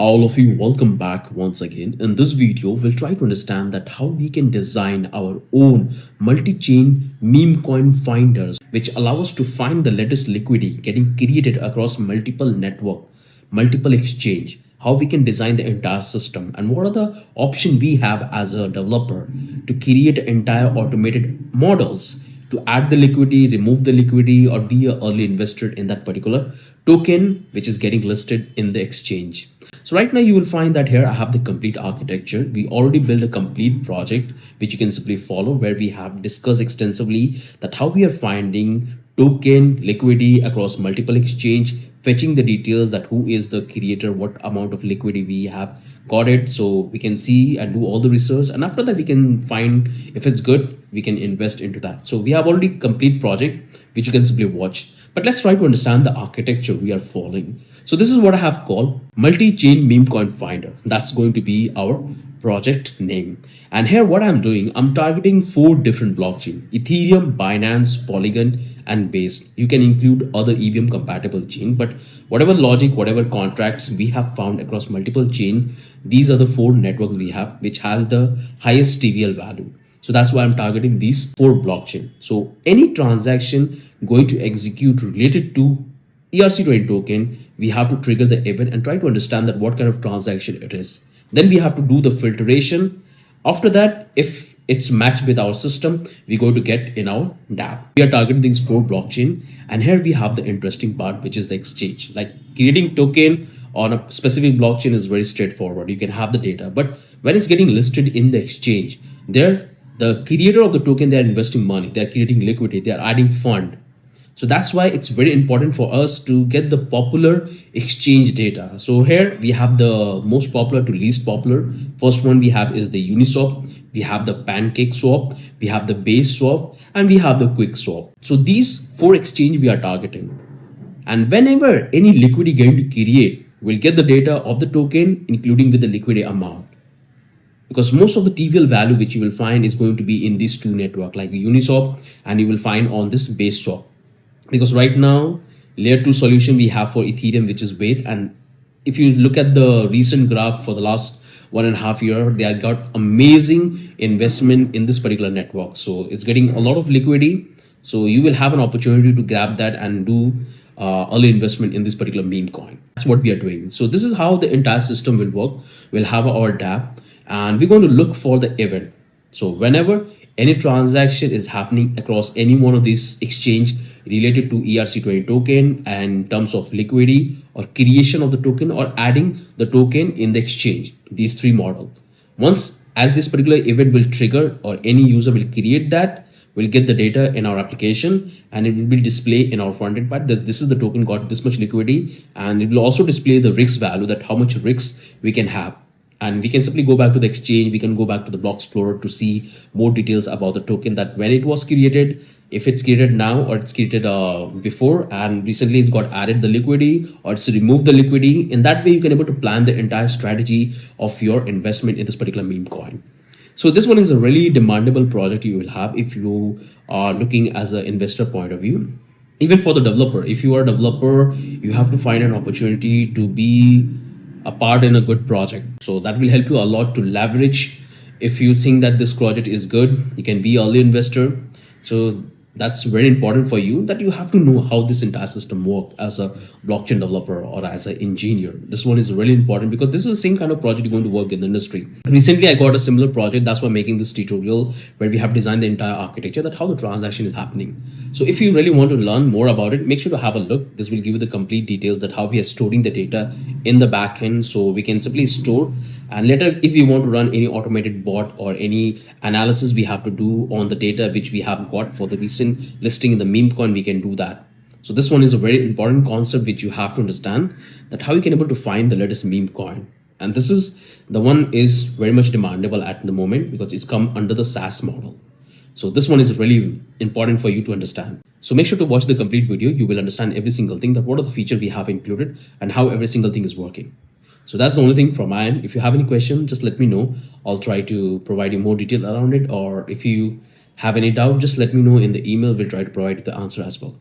All of you, welcome back once again. In this video, we'll try to understand that how we can design our own multi-chain meme coin finders, which allow us to find the latest liquidity getting created across multiple network, multiple exchange, how we can design the entire system, and what are the options we have as a developer to create entire automated models to add the liquidity, remove the liquidity, or be an early investor in that particular token which is getting listed in the exchange. So right now you will find that here I have the complete architecture. We already built a complete project which you can simply follow, where we have discussed extensively that how we are finding token liquidity across multiple exchange, fetching the details that who is the creator, what amount of liquidity we have got it, so we can see and do all the research, and after that we can find if it's good, we can invest into that. So we have already complete project which you can simply watch, but let's try to understand the architecture we are following. So this is what I have called multi-chain meme coin finder. That's going to be our project name. And here what I'm doing, I'm targeting 4 different blockchain: Ethereum, Binance, Polygon, and Base. You can include other EVM compatible chain, but whatever logic, whatever contracts we have found across multiple chain, these are the 4 networks we have which has the highest TVL value. So that's why I'm targeting these 4 blockchain. So any transaction going to execute related to ERC20 token, we have to trigger the event and try to understand that what kind of transaction it is. Then we have to do the filtration. After that, if it's matched with our system, we're going to get in our DApp. We are targeting these 4 blockchain, and here we have the interesting part, which is the exchange. Like creating token on a specific blockchain is very straightforward. You can have the data, but when it's getting listed in the exchange, there the creator of the token, they are investing money, they are creating liquidity, they are adding fund. So that's why it's very important for us to get the popular exchange data. So here we have the most popular to least popular. First one we have is the Uniswap, we have the Pancake Swap, we have the Base Swap, and we have the Quick Swap. So these 4 exchange we are targeting. And whenever any liquidity going to create, we'll get the data of the token, including with the liquidity amount. Because most of the TVL value which you will find is going to be in these 2 network, like Uniswap, and you will find on this Base Swap. Because right now layer 2 solution we have for Ethereum, which is weight, and if you look at the recent graph for the last 1.5 years, they have got amazing investment in this particular network. So it's getting a lot of liquidity, so you will have an opportunity to grab that and do early investment in this particular meme coin. That's what we are doing. So this is how the entire system will work. We'll have our DApp, and we're going to look for the event. So whenever any transaction is happening across any one of these exchange related to ERC20 token, and in terms of liquidity or creation of the token or adding the token in the exchange, these 3 model, once as this particular event will trigger or any user will create that, we'll get the data in our application, and it will be displayed in our front end part that this is the token got this much liquidity, and it will also display the risk value, that how much risks we can have. And we can simply go back to the exchange, we can go back to the block explorer to see more details about the token, that when it was created, if it's created now or it's created before and recently it's got added the liquidity or it's removed the liquidity. In that way you can able to plan the entire strategy of your investment in this particular meme coin. So this one is a really demandable project you will have if you are looking as an investor point of view. Even for the developer, if you are a developer, you have to find an opportunity to be a part in a good project. So that will help you a lot to leverage. If you think that this project is good, you can be early investor. So that's very important for you, that you have to know how this entire system works as a blockchain developer or as an engineer. This one is really important because this is the same kind of project you're going to work in the industry. Recently I got a similar project, that's why I'm making this tutorial, where we have designed the entire architecture, that how the transaction is happening. So if you really want to learn more about it, make sure to have a look. This will give you the complete details that how we are storing the data in the backend, so we can simply store, and later if we want to run any automated bot or any analysis we have to do on the data which we have got for the recent listing in the meme coin, we can do that. So this one is a very important concept which you have to understand, that how you can able to find the latest meme coin. And this is the one is very much demandable at the moment because it's come under the SaaS model. So this one is really important for you to understand. So make sure to watch the complete video. You will understand every single thing, that what are the features we have included and how every single thing is working. So that's the only thing from my end. If you have any question, just let me know. I'll try to provide you more detail around it. Or if you have any doubt, just let me know in the email. We'll try to provide you the answer as well.